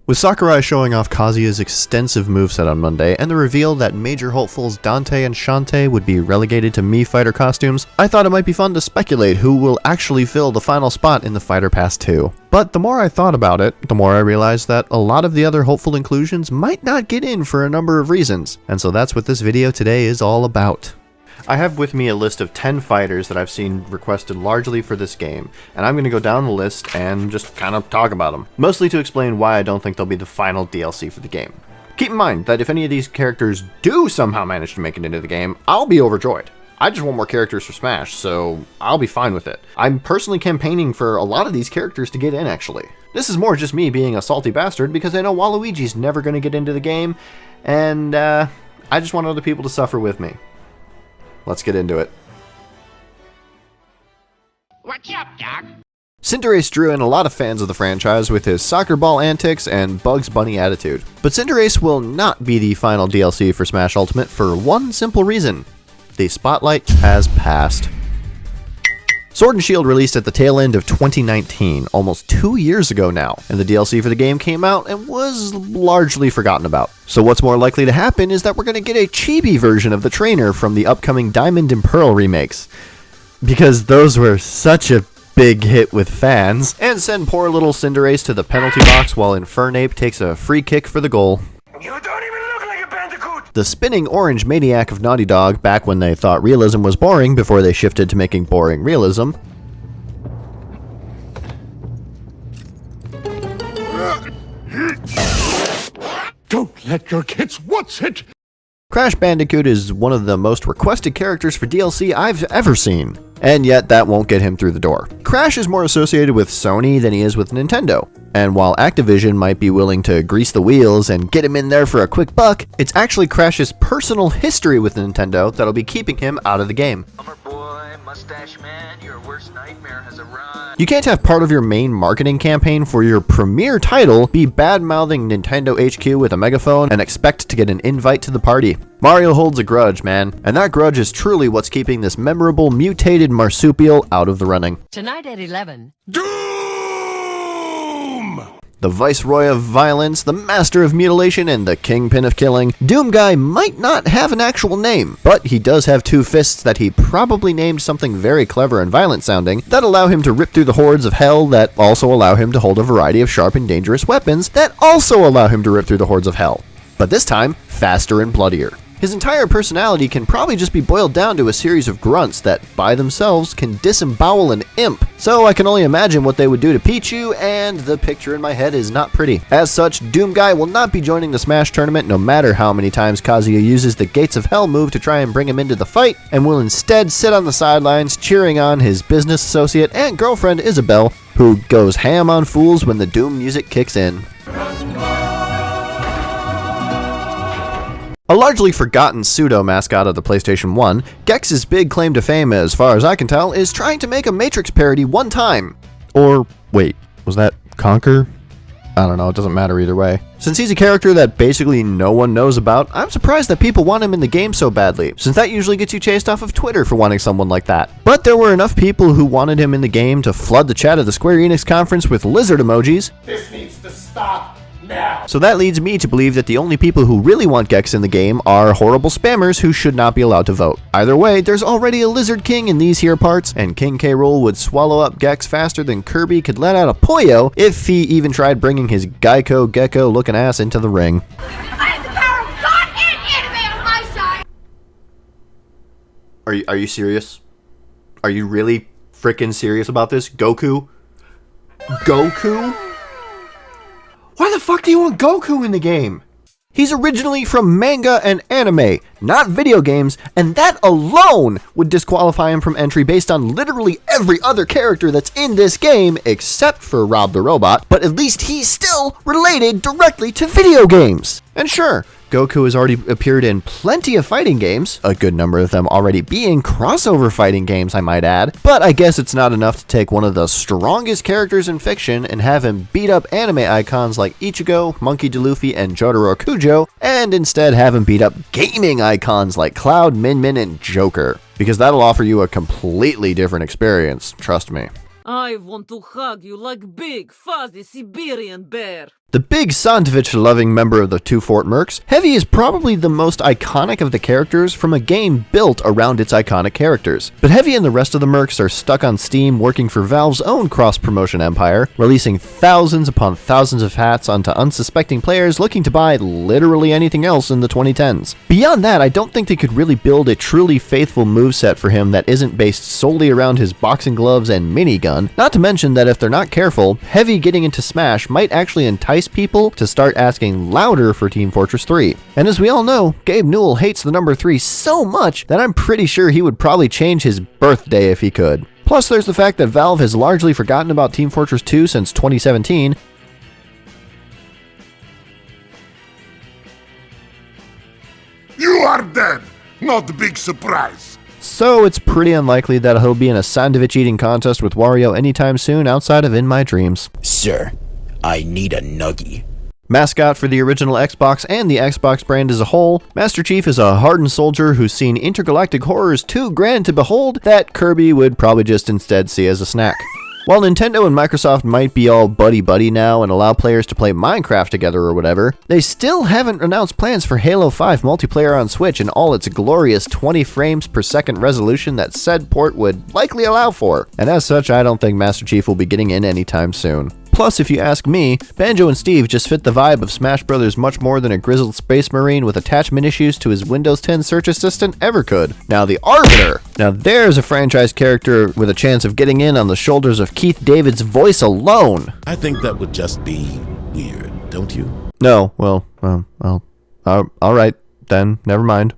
With Sakurai showing off Kazuya's extensive moveset on Monday, and the reveal that major hopefuls Dante and Shantae would be relegated to Mii Fighter costumes, I thought it might be fun to speculate who will actually fill the final spot in the Fighter Pass 2. But the more I thought about it, the more I realized that a lot of the other hopeful inclusions might not get in for a number of reasons, and so that's what this video today is all about. I have with me a list of 10 fighters that I've seen requested largely for this game, and I'm going to go down the list and just kind of talk about them, mostly to explain why I don't think they'll be the final DLC for the game. Keep in mind that if any of these characters do somehow manage to make it into the game, I'll be overjoyed. I just want more characters for Smash, so I'll be fine with it. I'm personally campaigning for a lot of these characters to get in, actually. This is more just me being a salty bastard because I know Waluigi's never going to get into the game, and I just want other people to suffer with me. Let's get into it. What's up, Doc? Cinderace drew in a lot of fans of the franchise with his soccer ball antics and Bugs Bunny attitude. But Cinderace will not be the final DLC for Smash Ultimate for one simple reason. The spotlight has passed. Sword and Shield released at the tail end of 2019, almost 2 years ago now, and the DLC for the game came out and was largely forgotten about. So what's more likely to happen is that we're going to get a chibi version of the trainer from the upcoming Diamond and Pearl remakes, because those were such a big hit with fans, and send poor little Cinderace to the penalty box while Infernape takes a free kick for the goal. You don't even look like a Bandicoot! The spinning orange maniac of Naughty Dog, back when they thought realism was boring before they shifted to making boring realism. Don't let your kids watch it! Crash Bandicoot is one of the most requested characters for DLC I've ever seen, and yet that won't get him through the door. Crash is more associated with Sony than he is with Nintendo, and while Activision might be willing to grease the wheels and get him in there for a quick buck, it's actually Crash's personal history with Nintendo that'll be keeping him out of the game. Summer boy, mustache man, your worst nightmare has arrived. You can't have part of your main marketing campaign for your premier title be bad-mouthing Nintendo HQ with a megaphone and expect to get an invite to the party. Mario holds a grudge, man, and that grudge is truly what's keeping this memorable mutated marsupial out of the running. Tonight at 11. The Viceroy of Violence, the Master of Mutilation, and the Kingpin of Killing, Doomguy might not have an actual name, but he does have two fists that he probably named something very clever and violent sounding that allow him to rip through the hordes of hell, that also allow him to hold a variety of sharp and dangerous weapons that also allow him to rip through the hordes of hell. But this time, faster and bloodier. His entire personality can probably just be boiled down to a series of grunts that, by themselves, can disembowel an imp. So I can only imagine what they would do to Pichu, and the picture in my head is not pretty. As such, Doomguy will not be joining the Smash tournament no matter how many times Kazuya uses the Gates of Hell move to try and bring him into the fight, and will instead sit on the sidelines cheering on his business associate and girlfriend Isabelle, who goes ham on fools when the Doom music kicks in. A largely forgotten pseudo-mascot of the PlayStation 1, Gex's big claim to fame, as far as I can tell, is trying to make a Matrix parody one time. Or, wait, was that Conker? I don't know, it doesn't matter either way. Since he's a character that basically no one knows about, I'm surprised that people want him in the game so badly, since that usually gets you chased off of Twitter for wanting someone like that. But there were enough people who wanted him in the game to flood the chat of the Square Enix conference with lizard emojis. This needs to stop now! So that leads me to believe that the only people who really want Gex in the game are horrible spammers who should not be allowed to vote. Either way, there's already a Lizard King in these here parts, and King K. Rool would swallow up Gex faster than Kirby could let out a Puyo if he even tried bringing his Geico Gecko looking ass into the ring. I have the power of God and anime on my side! Are you serious? Are you really freaking serious about this? Goku? Goku? Why the fuck do you want Goku in the game? He's originally from manga and anime, not video games, and that alone would disqualify him from entry based on literally every other character that's in this game except for Rob the Robot, but at least he's still related directly to video games. And sure, Goku has already appeared in plenty of fighting games, a good number of them already being crossover fighting games, I might add, but I guess it's not enough to take one of the strongest characters in fiction and have him beat up anime icons like Ichigo, Monkey D. Luffy, and Jotaro Kujo, and instead have him beat up gaming icons like Cloud, Min Min, and Joker, because that'll offer you a completely different experience, trust me. I want to hug you like big, fuzzy Siberian bear. The big sandwich-loving member of the Two Fort Mercs, Heavy is probably the most iconic of the characters from a game built around its iconic characters. But Heavy and the rest of the Mercs are stuck on Steam working for Valve's own cross-promotion empire, releasing thousands upon thousands of hats onto unsuspecting players looking to buy literally anything else in the 2010s. Beyond that, I don't think they could really build a truly faithful moveset for him that isn't based solely around his boxing gloves and minigun, not to mention that if they're not careful, Heavy getting into Smash might actually entice people to start asking louder for Team Fortress 3. And as we all know, Gabe Newell hates the number 3 so much that I'm pretty sure he would probably change his birthday if he could. Plus, there's the fact that Valve has largely forgotten about Team Fortress 2 since 2017. You are dead! Not a big surprise. So it's pretty unlikely that he'll be in a sandwich eating contest with Wario anytime soon outside of In My Dreams. Sir, I need a nuggie. Mascot for the original Xbox and the Xbox brand as a whole, Master Chief is a hardened soldier who's seen intergalactic horrors too grand to behold that Kirby would probably just instead see as a snack. While Nintendo and Microsoft might be all buddy-buddy now and allow players to play Minecraft together or whatever, they still haven't announced plans for Halo 5 multiplayer on Switch in all its glorious 20 frames per second resolution that said port would likely allow for, and as such I don't think Master Chief will be getting in anytime soon. Plus, if you ask me, Banjo and Steve just fit the vibe of Smash Bros. Much more than a grizzled space marine with attachment issues to his Windows 10 search assistant ever could. Now the Arbiter! Now there's a franchise character with a chance of getting in on the shoulders of Keith David's voice alone! I think that would just be weird, don't you? No, well, alright, then, never mind.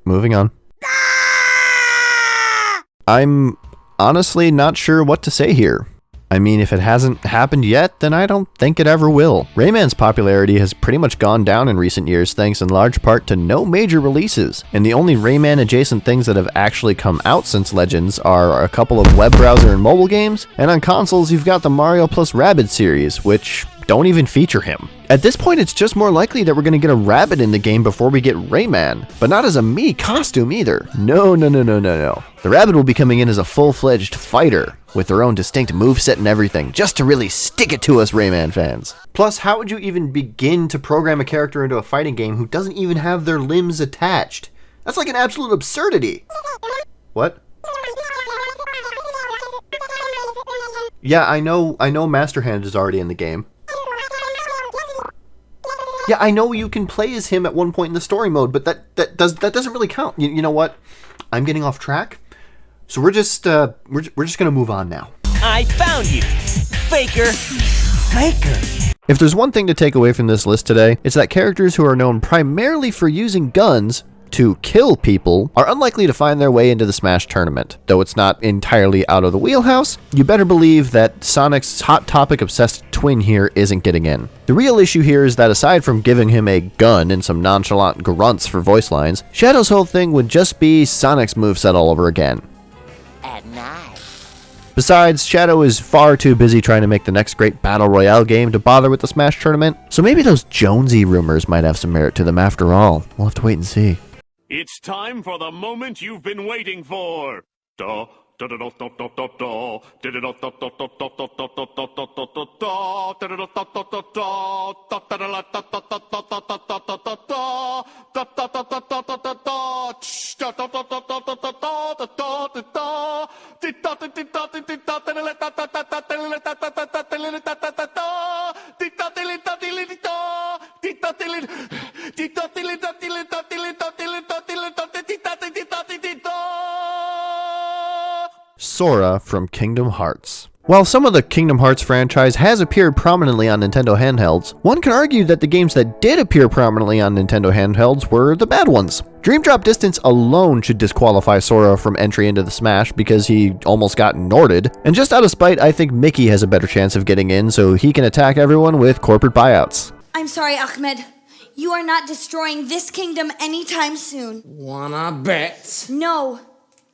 Moving on. I'm honestly not sure what to say here. I mean, if it hasn't happened yet, then I don't think it ever will. Rayman's popularity has pretty much gone down in recent years thanks in large part to no major releases, and the only Rayman adjacent things that have actually come out since Legends are a couple of web browser and mobile games, and on consoles you've got the Mario+Rabbids series, which don't even feature him. At this point, it's just more likely that we're going to get a rabbit in the game before we get Rayman, but not as a Mii costume either. No. The rabbit will be coming in as a full-fledged fighter, with their own distinct moveset and everything, just to really stick it to us Rayman fans. Plus, how would you even begin to program a character into a fighting game who doesn't even have their limbs attached? That's like an absolute absurdity. What? Yeah, I know Master Hand is already in the game. Yeah, I know you can play as him at one point in the story mode, but that doesn't really count. You know what? I'm getting off track. So we're just gonna move on now. I found you, Faker. If there's one thing to take away from this list today, it's that characters who are known primarily for using guns to kill people are unlikely to find their way into the Smash tournament. Though it's not entirely out of the wheelhouse, you better believe that Sonic's Hot Topic obsessed twin here isn't getting in. The real issue here is that aside from giving him a gun and some nonchalant grunts for voice lines, Shadow's whole thing would just be Sonic's moveset all over again. At night. Besides, Shadow is far too busy trying to make the next great Battle Royale game to bother with the Smash tournament, so maybe those Jonesy rumors might have some merit to them after all. We'll have to wait and see. It's time for the moment you've been waiting for. Sora from Kingdom Hearts. While some of the Kingdom Hearts franchise has appeared prominently on Nintendo handhelds, one can argue that the games that did appear prominently on Nintendo handhelds were the bad ones. Dream Drop Distance alone should disqualify Sora from entry into the Smash because he almost got Norded, and just out of spite, I think Mickey has a better chance of getting in so he can attack everyone with corporate buyouts. I'm sorry, Ahmed. You are not destroying this kingdom anytime soon. Wanna bet? No.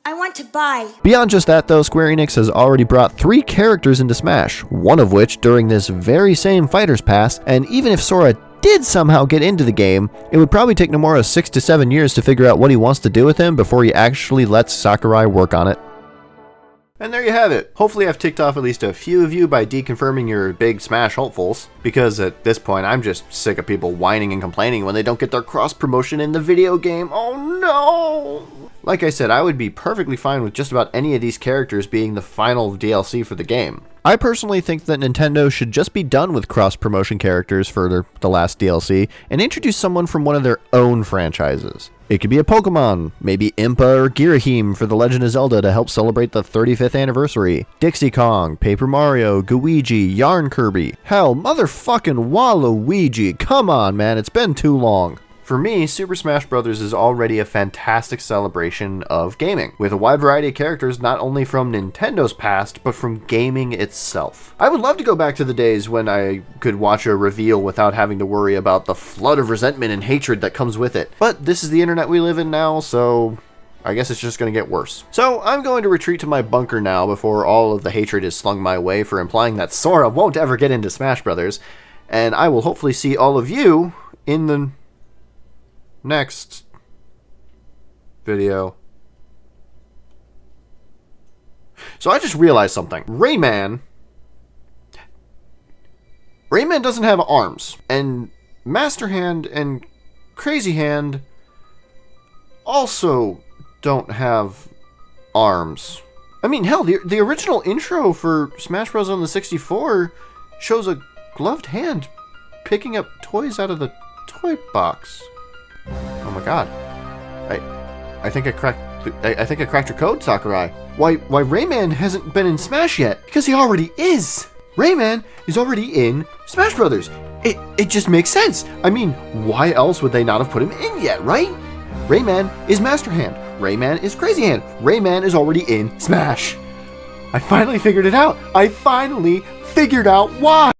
I want to buy. Beyond just that though, Square Enix has already brought 3 characters into Smash, one of which during this very same Fighters Pass, and even if Sora did somehow get into the game, it would probably take Nomura 6 to 7 years to figure out what he wants to do with him before he actually lets Sakurai work on it. And there you have it. Hopefully I've ticked off at least a few of you by deconfirming your big Smash hopefuls, because at this point I'm just sick of people whining and complaining when they don't get their cross-promotion in the video game. Oh no! Like I said, I would be perfectly fine with just about any of these characters being the final DLC for the game. I personally think that Nintendo should just be done with cross-promotion characters for the last DLC and introduce someone from one of their own franchises. It could be a Pokemon, maybe Impa or Girahim for The Legend of Zelda to help celebrate the 35th anniversary, Dixie Kong, Paper Mario, Gooigi, Yarn Kirby, hell, motherfucking Waluigi, come on man, it's been too long. For me, Super Smash Bros. Is already a fantastic celebration of gaming, with a wide variety of characters not only from Nintendo's past, but from gaming itself. I would love to go back to the days when I could watch a reveal without having to worry about the flood of resentment and hatred that comes with it. But this is the internet we live in now, so I guess it's just going to get worse. So I'm going to retreat to my bunker now before all of the hatred is slung my way for implying that Sora won't ever get into Smash Bros. And I will hopefully see all of you in the next video. So I just realized something. Rayman doesn't have arms, and Master Hand and Crazy Hand also don't have arms. I mean, hell, the original intro for Smash Bros. On the 64 shows a gloved hand picking up toys out of the toy box. Oh my god. I think I cracked your code, Sakurai. Why Rayman hasn't been in Smash yet? Because he already is. Rayman is already in Smash Brothers. It just makes sense. I mean, why else would they not have put him in yet, right? Rayman is Master Hand. Rayman is Crazy Hand. Rayman is already in Smash. I finally figured it out. I finally figured out why.